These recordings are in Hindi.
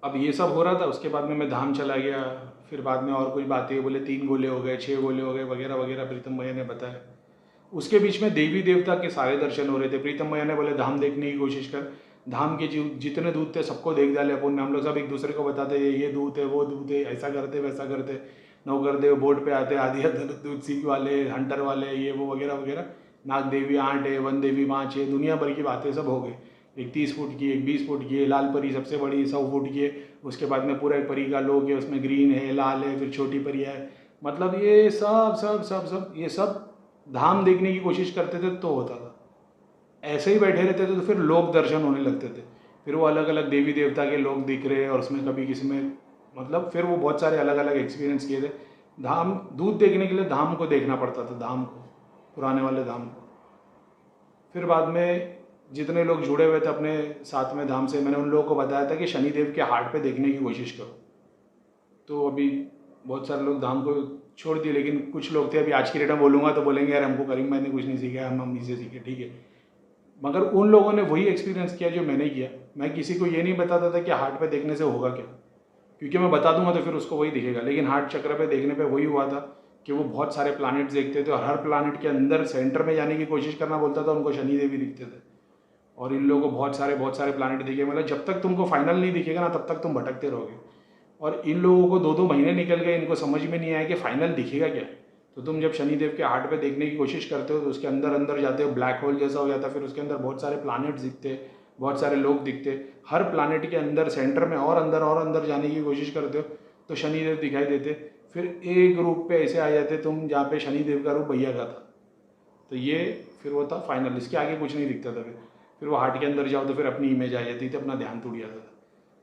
अब ये सब हो रहा था, उसके बाद में मैं धाम चला गया। फिर बाद में और कोई बातें हुई, बोले 3 गोले हो गए, 6 गोले हो गए, वगैरह वगैरह प्रीतम भैया ने बताया। उसके बीच में देवी देवता के सारे दर्शन हो रहे थे। प्रीतम भैया ने बोले धाम देखने की कोशिश कर, धाम के जितने दूत थे सबको देख डाले अपन ने। हम लोग सब एक दूसरे को बताते ये दूत है, वो दूत है, ऐसा करते वैसा करते। नौकरदेव बोर्ड पे आते, आदि दूत सिंह वाले, हंटर वाले, ये वो वगैरह वगैरह। नाग देवी 8 है, वन देवी 5 है, दुनिया भर की बातें सब हो गई। एक 30 फुट की, एक 20 फुट की है, लाल परी सबसे बड़ी 100 फुट की है। उसके बाद में पूरा एक परी का लोग है, उसमें ग्रीन है, लाल है, फिर छोटी परी है। मतलब ये सब सब सब सब ये सब धाम देखने की कोशिश करते थे तो होता था। ऐसे ही बैठे रहते थे तो फिर लोक दर्शन होने लगते थे। फिर वो अलग अलग देवी देवता के लोग दिख रहे, और उसमें कभी किसी में मतलब फिर वो बहुत सारे अलग अलग एक्सपीरियंस किए थे। धाम दूध देखने के लिए धाम को देखना पड़ता था, धाम को, पुराने वाले धाम को। फिर बाद में जितने लोग जुड़े हुए थे अपने साथ में धाम से, मैंने उन लोगों को बताया था कि शनिदेव के हाट पे देखने की कोशिश करो। तो अभी बहुत सारे लोग धाम को छोड़ दिए, लेकिन कुछ लोग थे, अभी आज की डेट में बोलूँगा तो बोलेंगे यार हमको करीम भाई ने कुछ नहीं सीखा, हम मम्मी से सीखे, ठीक है। मगर उन लोगों ने वही एक्सपीरियंस किया जो मैंने किया। मैं किसी को ये नहीं बताता था कि हार्ट पे देखने से होगा क्या, क्योंकि मैं बता दूंगा तो फिर उसको वही दिखेगा। लेकिन हार्ट चक्र पे देखने पे वही हुआ था कि वो बहुत सारे प्लैनेट्स देखते थे, और हर प्लैनेट के अंदर सेंटर में जाने की कोशिश करना बोलता था, उनको शनि देवी दिखते थे। और इन लोगों को बहुत सारे प्लैनेट दिखे। मतलब जब तक तुमको फाइनल नहीं दिखेगा ना, तब तक तुम भटकते रहोगे। और इन लोगों को 2-2 महीने निकल गए, इनको समझ में नहीं आया कि फाइनल दिखेगा क्या। तो तुम जब शनिदेव के हार्ट पे देखने की कोशिश करते हो तो उसके अंदर अंदर जाते हो, ब्लैक होल जैसा हो जाता है। फिर उसके अंदर बहुत सारे प्लैनेट्स दिखते, बहुत सारे लोग दिखते। हर प्लैनेट के अंदर सेंटर में और अंदर जाने की कोशिश करते हो तो शनिदेव दिखाई देते। फिर एक रूप पे ऐसे आ जाते तुम जहाँ पे शनिदेव का रूप भैया का था। तो ये फिर वो था फाइनल, इसके आगे कुछ नहीं दिखता था। फिर वो हार्ट के अंदर जाओ तो फिर अपनी इमेज आ जाती थी, अपना ध्यान टूट जाता था।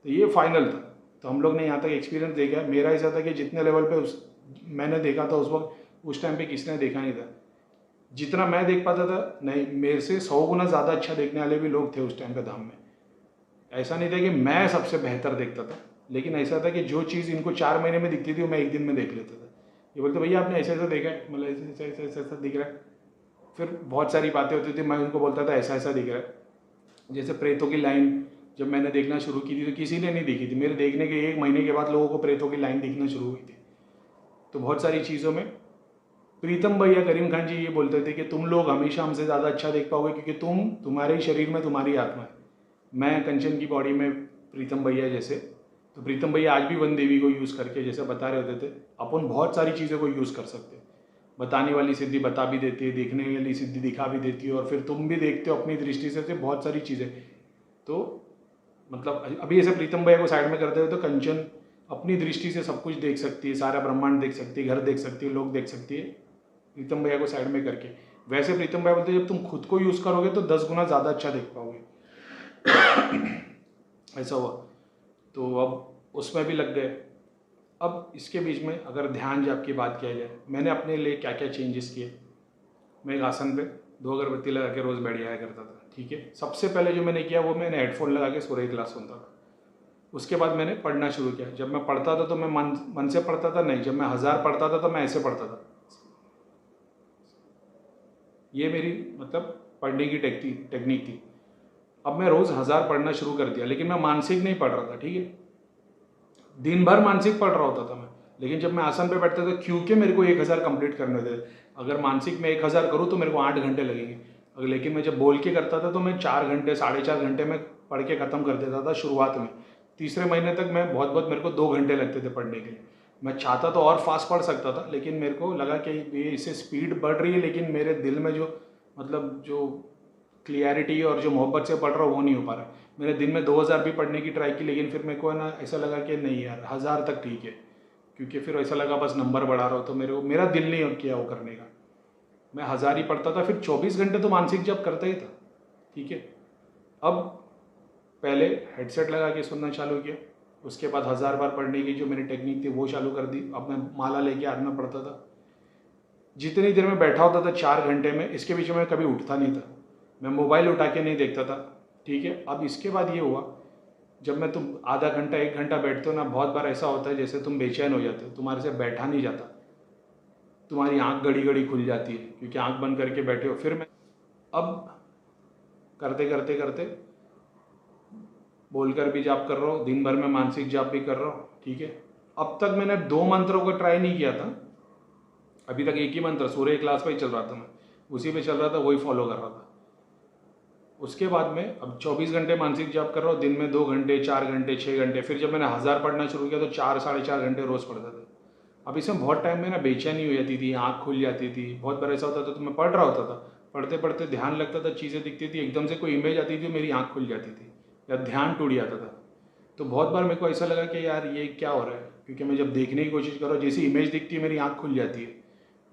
तो ये फाइनल था। तो हम लोग ने यहाँ तक एक्सपीरियंस देखा है। मेरा ऐसा था कि जितने लेवल पे मैंने देखा था उस वक्त, उस टाइम पे किसने देखा नहीं था। जितना मैं देख पाता था, नहीं, मेरे से 100 गुना ज़्यादा अच्छा देखने वाले भी लोग थे उस टाइम पे धाम में। ऐसा नहीं था कि मैं सबसे बेहतर देखता था, लेकिन ऐसा था कि जो चीज़ इनको 4 महीने में दिखती थी वो मैं एक दिन में देख लेता था। ये बोलते भैया आपने ऐसा ऐसा देखा है, मतलब ऐसा ऐसा ऐसा ऐसा दिख रहा है। फिर बहुत सारी बातें होती थी, मैं उनको बोलता था ऐसा ऐसा दिख रहा है। जैसे प्रेतों की लाइन जब मैंने देखना शुरू की थी तो किसी ने नहीं देखी थी। मेरे देखने के 1 महीने के बाद लोगों को प्रेतों की लाइन दिखना शुरू हुई थी। तो बहुत सारी चीज़ों में प्रीतम भैया करीम खान जी ये बोलते थे कि तुम लोग हमेशा हमसे ज़्यादा अच्छा देख पाओगे, क्योंकि तुम्हारे ही शरीर में तुम्हारी आत्मा है। मैं कंचन की बॉडी में प्रीतम भैया जैसे। तो प्रीतम भैया आज भी वन देवी को यूज़ करके जैसे बता रहे होते थे, अपन बहुत सारी चीज़ों को यूज़ कर सकते हैं। बताने वाली सिद्धि बता भी देती है, देखने वाली सिद्धि दिखा भी देती है, और फिर तुम भी देखते हो अपनी दृष्टि से बहुत सारी चीज़ें। तो मतलब अभी ऐसे प्रीतम भैया को साइड में करते हुए तो कंचन अपनी दृष्टि से सब कुछ देख सकती है, सारा ब्रह्मांड देख सकती है, घर देख सकती है, लोग देख सकती है, प्रीतम भैया को साइड में करके। वैसे प्रीतम भैया बोलते हैं जब तुम खुद को यूज़ करोगे तो 10 गुना ज़्यादा अच्छा देख पाओगे। ऐसा हुआ। तो अब उसमें भी लग गए। अब इसके बीच में अगर ध्यान जाप की बात किया जाए, मैंने अपने लिए क्या क्या चेंजेस किए। मैं एक आसन पे 2 अगरबत्ती लगा के रोज़ बैठ जाया करता था, ठीक है। सबसे पहले जो मैंने किया वो मैंने हेडफोन लगा के सूर्य क्लास सुनता था। उसके बाद मैंने पढ़ना शुरू किया। जब मैं पढ़ता था तो मैं मन से पढ़ता था, नहीं, जब मैं 1000 पढ़ता था तो मैं ऐसे पढ़ता था। ये मेरी मतलब पढ़ने की टेक्निक थी। अब मैं रोज़ 1000 पढ़ना शुरू कर दिया, लेकिन मैं मानसिक नहीं पढ़ रहा था, ठीक है। दिन भर मानसिक पढ़ रहा होता था मैं, लेकिन जब मैं आसन पे बैठता था, क्योंकि मेरे को 1000 कंप्लीट करने थे। अगर मानसिक में 1000 करूँ तो मेरे को 8 घंटे लगेंगे। लेकिन मैं जब बोल के करता था तो मैं 4 घंटे 4.5 घंटे में पढ़ के ख़त्म कर देता था शुरुआत में। तीसरे महीने तक मैं बहुत मेरे को 2 घंटे लगते थे पढ़ने के लिए। मैं चाहता तो और फास्ट पढ़ सकता था, लेकिन मेरे को लगा कि ये इससे स्पीड बढ़ रही है, लेकिन मेरे दिल में जो मतलब जो क्लियरिटी और जो मोहब्बत से पढ़ रहा हूँ वो नहीं हो पा रहा है। मैंने दिन में 2000 भी पढ़ने की ट्राई की, लेकिन फिर मेरे को है ना ऐसा लगा कि नहीं यार 1000 तक ठीक है, क्योंकि फिर ऐसा लगा बस नंबर बढ़ा रहा हो, तो मेरा दिल नहीं किया वो करने का। मैं 1000 ही पढ़ता था, फिर 24 घंटे तो मानसिक जप करता ही था, ठीक है। अब पहले हेडसेट लगा के सुनना चालू किया, उसके बाद 1000 बार पढ़ने की जो मेरी टेक्निक थी वो चालू कर दी। अब मैं माला लेके हाथ में पढ़ता था। जितनी देर में बैठा होता था 4 घंटे में, इसके बीच में मैं कभी उठता नहीं था। मैं मोबाइल उठा के नहीं देखता था, ठीक है। अब इसके बाद ये हुआ, जब मैं तुम आधा घंटा 1 घंटा बैठते हो ना, बहुत बार ऐसा होता है जैसे तुम बेचैन हो जाते हो, तुम्हारे से बैठा नहीं जाता, तुम्हारी आंख घड़ी घड़ी खुल जाती है क्योंकि आंख बंद करके बैठे हो। फिर मैं अब करते करते करते बोलकर भी जाप कर रहा हूँ, दिन भर में मानसिक जाप भी कर रहा हूँ, ठीक है। अब तक मैंने 2 मंत्रों को ट्राई नहीं किया था, अभी तक एक ही मंत्र सूर्य क्लास पे ही चल रहा था, मैं उसी पे चल रहा था, वही फॉलो कर रहा था। उसके बाद में अब 24 घंटे मानसिक जाप कर रहा हूँ, दिन में 2 घंटे, 4 घंटे, 6 घंटे। फिर जब मैंने 1000 पढ़ना शुरू किया तो 4 साढ़े 4 घंटे रोज़ पढ़ता था। अब इसमें बहुत टाइम में ना बेचैनी हो जाती थी, आँख खुल जाती थी, बहुत बार ऐसा होता था तो मैं पढ़ रहा होता था, पढ़ते पढ़ते ध्यान लगता था, चीज़ें दिखती थी, एकदम से कोई इमेज आती थी, मेरी आँख खुल जाती थी या ध्यान टूट जाता था। तो बहुत बार मेरे को ऐसा लगा कि यार ये क्या हो रहा है, क्योंकि मैं जब देखने की कोशिश कर रहा हूँ, जैसी इमेज दिखती है मेरी आँख खुल जाती है।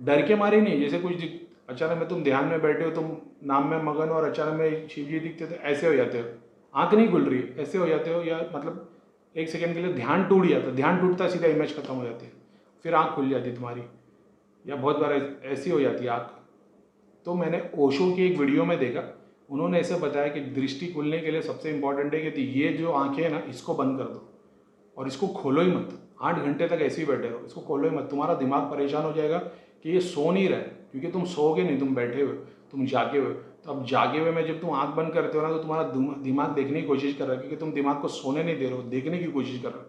डर के मारे नहीं, जैसे कुछ अचानक में तुम ध्यान में बैठे हो, तुम नाम में मगन हो और अचानक में शिव जी दिखते तो ऐसे हो जाते हो, आँख नहीं खुल रही, ऐसे हो जाते हो, या मतलब 1 सेकंड के लिए ध्यान टूट जाता, ध्यान टूटता सीधा इमेज खत्म हो जाती है, फिर आँख खुल जाती तुम्हारी, या बहुत बार ऐसी हो जाती है आँख। तो मैंने ओशो की एक वीडियो में देखा, उन्होंने ऐसे बताया कि दृष्टि खुलने के लिए सबसे इंपॉर्टेंट है कि ये जो आँखें हैं ना, इसको बंद कर दो और इसको खोलो ही मत, 8 घंटे तक ऐसे ही बैठे रहो, इसको खोलो ही मत। तुम्हारा दिमाग परेशान हो जाएगा कि ये सो नहीं रहा है, क्योंकि तुम सोओगे नहीं, तुम बैठे हुए, तुम जागे हुए। तो अब जागे हुए में जब तुम आंख बंद करते हो ना, तो तुम्हारा दिमाग देखने की कोशिश कर रहा है, क्योंकि तुम दिमाग को सोने नहीं दे रहे हो, देखने की कोशिश कर रहे हो।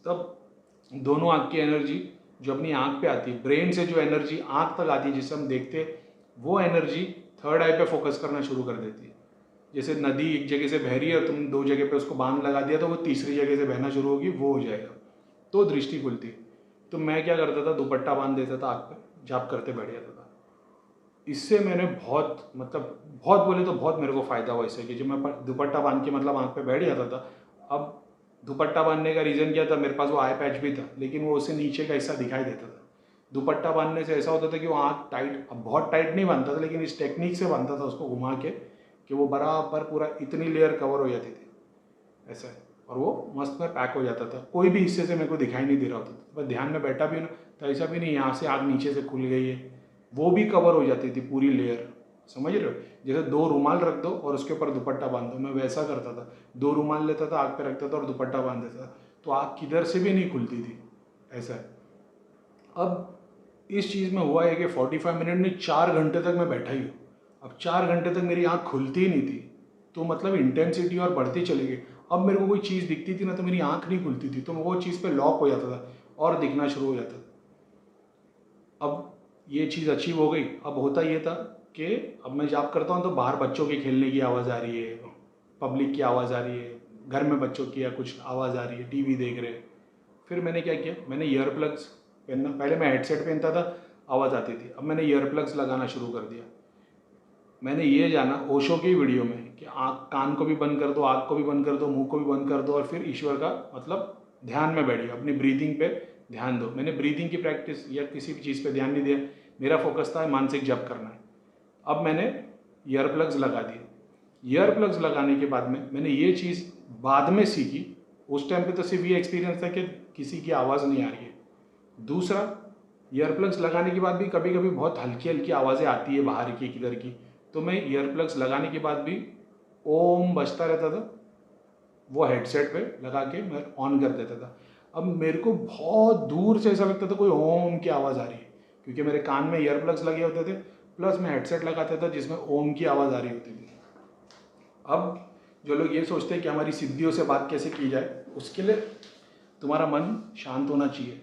तब दोनों आँख की एनर्जी जो अपनी आँख पे आती है, ब्रेन से जो एनर्जी आँख तक आती है जिससे हम देखते हैं, वो एनर्जी थर्ड आई पे फोकस करना शुरू कर देती है। जैसे नदी एक जगह से बह रही है और तुम 2 जगह पे उसको बांध लगा दिया, तो वो तीसरी जगह से बहना शुरू होगी, वो हो जाएगा, तो दृष्टि खुलती है। तो मैं क्या करता था, दुपट्टा बांध देता था आँख पे, जाप करते बैठ जाता था। इससे मैंने बहुत, मतलब बहुत बोले तो बहुत मेरे को फ़ायदा हुआ इससे, कि जब मैं दुपट्टा बांध के मतलब आँख पे बैठ जाता था। अब दुपट्टा बांधने का रीज़न क्या था, मेरे पास वो आई पैच भी था, लेकिन वो उससे नीचे का हिस्सा दिखाई देता था। दुपट्टा बांधने से ऐसा होता था कि वो आँख टाइट, अब बहुत टाइट नहीं बांधता था, लेकिन इस टेक्निक से बांधता था उसको घुमा के, कि वो बराबर पूरा इतनी लेयर कवर हो जाती थी ऐसा है, और वो मस्त में पैक हो जाता था, कोई भी हिस्से से मेरे को दिखाई नहीं दे रहा होता था। मैं ध्यान में बैठा भी ना तो ऐसा भी नहीं यहाँ से आग नीचे से खुल गई है, वो भी कवर हो जाती थी पूरी लेयर, समझ रहे हो। जैसे 2 रुमाल रख दो और उसके ऊपर दुपट्टा बांध दो, मैं वैसा करता था, 2 रुमाल लेता था, आग पे रखता था और दुपट्टा बांध देता था, तो आग किधर से भी नहीं खुलती थी, ऐसा है। अब इस चीज़ में हुआ है कि 45 मिनट नहीं, 4 घंटे तक मैं बैठा ही हूँ। अब 4 घंटे तक मेरी आँख खुलती ही नहीं थी, तो मतलब इंटेंसिटी और बढ़ती चली गई। अब मेरे को कोई चीज़ दिखती थी ना, तो मेरी आँख नहीं खुलती थी, तो वो चीज़ पे लॉक हो जाता था और दिखना शुरू हो जाता था। अब ये चीज़ अचीव हो गई। अब होता ये था कि अब मैं जाप करता हूँ तो बाहर बच्चों के खेलने की आवाज़ आ रही है, पब्लिक की आवाज़ आ रही है, घर में बच्चों की या कुछ आवाज़ आ रही है, टीवी देख रहे हैं। फिर मैंने क्या किया, मैंने ईयर प्लग्स पहनना, पहले मैं हेडसेट पहनता था, आवाज़ आती थी, अब मैंने ईयर प्लग्स लगाना शुरू कर दिया। मैंने ये जाना ओशो की वीडियो में कि आँख, कान को भी बंद कर दो, आँख को भी बंद कर दो, मुंह को भी बंद कर दो, और फिर ईश्वर का मतलब ध्यान में बैठिए, अपनी ब्रीदिंग पे ध्यान दो। मैंने ब्रीदिंग की प्रैक्टिस या किसी भी चीज़ पे ध्यान नहीं दिया, मेरा फोकस था मानसिक जप करना है। अब मैंने ईयर प्लग्स लगा दिए। ईयर प्लग्स लगाने के बाद में मैंने ये चीज़ बाद में सीखी, उस टाइम पे तो सिर्फ ये एक्सपीरियंस था कि किसी की आवाज़ नहीं आ रही है। दूसरा, ईयर प्लग्स लगाने के बाद भी कभी कभी बहुत हल्की हल्की आवाज़ें आती है बाहर की, किधर की, तो मैं ईयर प्लग्स लगाने के बाद भी ओम बजता रहता था, वो हेडसेट पे लगा के मैं ऑन कर देता था। अब मेरे को बहुत दूर से ऐसा लगता था कोई ओम की आवाज़ आ रही है, क्योंकि मेरे कान में ईयर प्लग्स लगे होते थे, प्लस मैं हेडसेट लगाता था जिसमें ओम की आवाज़ आ रही होती थी। अब जो लोग ये सोचते हैं कि हमारी सिद्धियों से बात कैसे की जाए, उसके लिए तुम्हारा मन शांत होना चाहिए,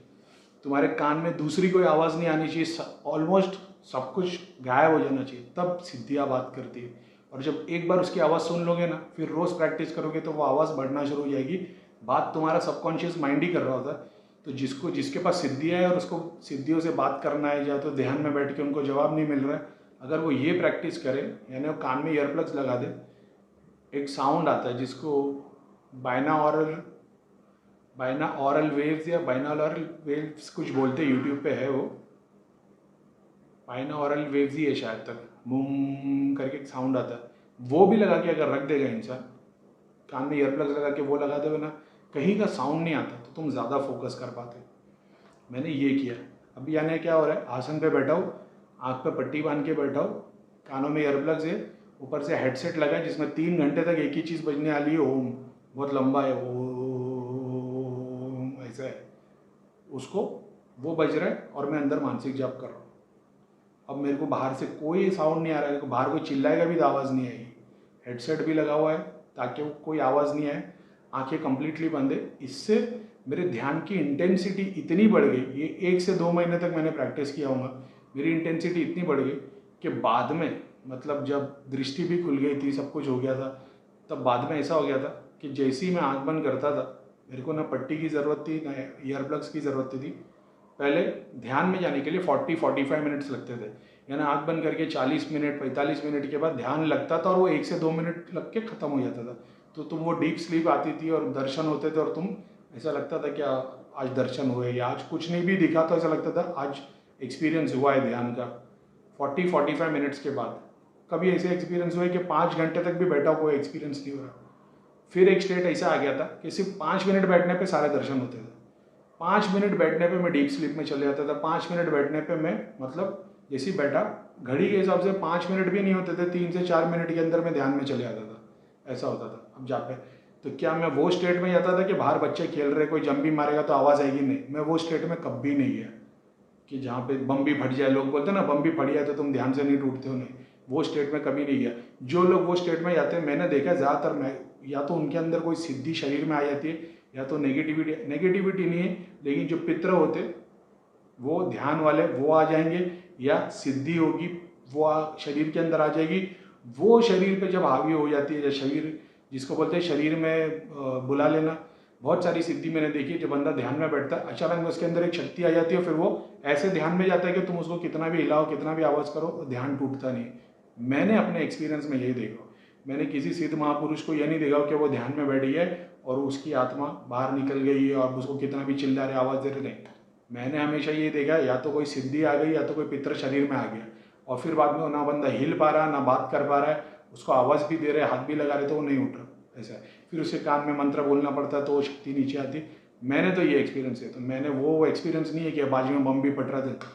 तुम्हारे कान में दूसरी कोई आवाज़ नहीं आनी चाहिए, ऑलमोस्ट सब कुछ गायब हो जाना चाहिए, तब सिद्धियाँ बात करती है। और जब एक बार उसकी आवाज़ सुन लोगे ना, फिर रोज़ प्रैक्टिस करोगे तो वो आवाज़ बढ़ना शुरू हो जाएगी। बात तुम्हारा सबकॉन्शियस माइंड ही कर रहा होता है। तो जिसके पास सिद्धियाँ है और उसको सिद्धियों से बात करना है, या तो ध्यान में बैठ के उनको जवाब नहीं मिल रहा है, अगर वो ये प्रैक्टिस करे, यानी वो कान में ईयरप्लग्स लगा दे, एक साउंड आता है जिसको बाइनऑरल वेव्स या बाइनऑरल वेव्स कुछ बोलते हैं, यूट्यूब पे है वो, बाइनऑरल वेव्स ही है शायद तक, बूम करके एक साउंड आता है, वो भी लगा के अगर रख देगा इंसान, कान में ईयरप्लग्स लगा के वो लगा देगा ना, कहीं का साउंड नहीं आता, तो तुम ज़्यादा फोकस कर पाते। मैंने ये किया। अभी यानी क्या हो रहा है, आसन पे बैठा हूँ, आँख पे पट्टी बांध के बैठा हूँ, कानों में ईयरप्लग्स है, ऊपर से हेडसेट लगा है जिसमें 3 घंटे तक एक ही चीज़ बजने वाली है, ओम, बहुत लंबा है ओम, ऐसा है, उसको वो बज रहा है और मैं अंदर मानसिक जाप कर रहा हूँ। अब मेरे को बाहर से कोई साउंड नहीं आ रहा है, बाहर कोई चिल्लाएगा भी तो आवाज़ नहीं आएगी, हेडसेट भी लगा हुआ है, ताकि कोई आवाज़ नहीं आए, आंखें कंप्लीटली बंद है। इससे मेरे ध्यान की इंटेंसिटी इतनी बढ़ गई, ये 1 से 2 महीने तक मैंने प्रैक्टिस किया होगा, मेरी इंटेंसिटी इतनी बढ़ गई कि बाद में मतलब जब दृष्टि भी खुल गई थी, सब कुछ हो गया था, तब बाद में ऐसा हो गया था कि जैसे ही मैं आँख बंद करता था, मेरे को ना पट्टी की ज़रूरत थी ना ईयर प्लग्स की ज़रूरत थी। पहले ध्यान में जाने के लिए 40-45 मिनट्स लगते थे, यानी आँख बंद करके 40 मिनट 45 मिनट के बाद ध्यान लगता था और वो 1 से 2 मिनट लग के ख़त्म हो जाता था। तो तुम वो डीप स्लीप आती थी और दर्शन होते थे और तुम ऐसा लगता था कि आज दर्शन हुए, या आज कुछ नहीं भी दिखा तो ऐसा लगता था आज एक्सपीरियंस हुआ है ध्यान का। 40-45 मिनट्स के बाद कभी ऐसे एक्सपीरियंस हुआ है कि 5 घंटे तक भी बैठा कोई एक्सपीरियंस नहीं हो रहा। फिर एक स्टेट ऐसा आ गया था कि सिर्फ 5 मिनट बैठने पे सारे दर्शन होते थे। 5 मिनट बैठने पे मैं डीप स्लीप में चले जाता था। 5 मिनट बैठने पे मैं मतलब जैसे ही बैठा, घड़ी के हिसाब से 5 मिनट भी नहीं होते थे, 3 से 4 मिनट के अंदर मैं ध्यान में चले जाता था। ऐसा होता था। अब जहाँ पे तो क्या मैं वो स्टेट में जाता था कि बाहर बच्चे खेल रहे, कोई जंप भी मारेगा तो आवाज़ आएगी? नहीं, मैं वो स्टेट में कभी नहीं गया कि जहाँ पे बम भी फट जाए। लोग बोलते हैं ना बम भी फट जाए तो तुम ध्यान से नहीं टूटते हो, नहीं, वो स्टेट में कभी नहीं गया। जो लोग वो स्टेट में जाते हैं, मैंने देखा ज़्यादातर मैं या तो उनके अंदर कोई सिद्धि शरीर में आ जाती है, या तो नेगेटिविटी नहीं है, लेकिन जो पितर होते वो ध्यान वाले वो आ जाएंगे, या सिद्धि होगी वो शरीर के अंदर आ जाएगी। वो शरीर पे जब हावी हो जाती है, या शरीर जिसको बोलते हैं शरीर में बुला लेना, बहुत सारी सिद्धि मैंने देखी। जब बंदा ध्यान में बैठता है, अचानक में उसके अंदर एक शक्ति आ जाती है, फिर वो ऐसे ध्यान में जाता है कि तुम उसको कितना भी हिलाओ, कितना भी आवाज़ करो, ध्यान टूटता नहीं। मैंने अपने एक्सपीरियंस में यही देखा। मैंने किसी सिद्ध महापुरुष को यह नहीं देखा कि वो ध्यान में बैठी है और उसकी आत्मा बाहर निकल गई है और उसको कितना भी चिल्ला रहे, आवाज़ दे रहे, नहीं। मैंने हमेशा ये देखा, या तो कोई सिद्धि आ गई या तो कोई पितर शरीर में आ गया, और फिर बाद में ना बंदा हिल पा रहा, ना बात कर पा रहा है, उसको आवाज़ भी दे रहे, हाथ भी लगा रहे, तो वो नहीं उठ रहा। ऐसा है। फिर उसे कान में मंत्र बोलना पड़ता है तो वो शक्ति नीचे आती। मैंने तो ये एक्सपीरियंस है। तो मैंने वो एक्सपीरियंस नहीं है कि बाजू में बम भी फट रहा था।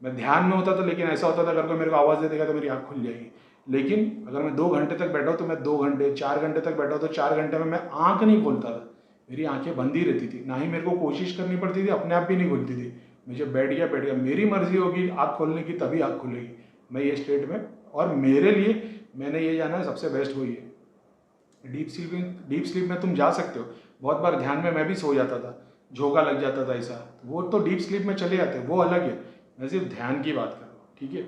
मैं ध्यान में होता था, लेकिन ऐसा होता था अगर कोई मेरे को आवाज़ दे देगा तो मेरी आँख खुल जाएगी। लेकिन अगर मैं 2 घंटे तक बैठा हूँ तो मैं 2 घंटे, 4 घंटे तक बैठा हूँ तो 4 घंटे में मैं आँख नहीं खोलता था। मेरी आंखें बंद ही रहती थी, ना ही मेरे को कोशिश करनी पड़ती थी, अपने आप भी नहीं खुलती थी। मैं जब बैठ गया, मेरी मर्जी होगी आँख खोलने की तभी आँख खुलेगी। मैं ये स्टेट में, और मेरे लिए मैंने ये जाना है सबसे बेस्ट वही है। डीप स्लीप में तुम जा सकते हो। बहुत बार ध्यान में मैं भी सो जाता था, झोंका लग जाता था ऐसा, वो तो डीप स्लीप में चले जाते, वो अलग है। मैं सिर्फ ध्यान की बात कर रहा हूँ, ठीक है।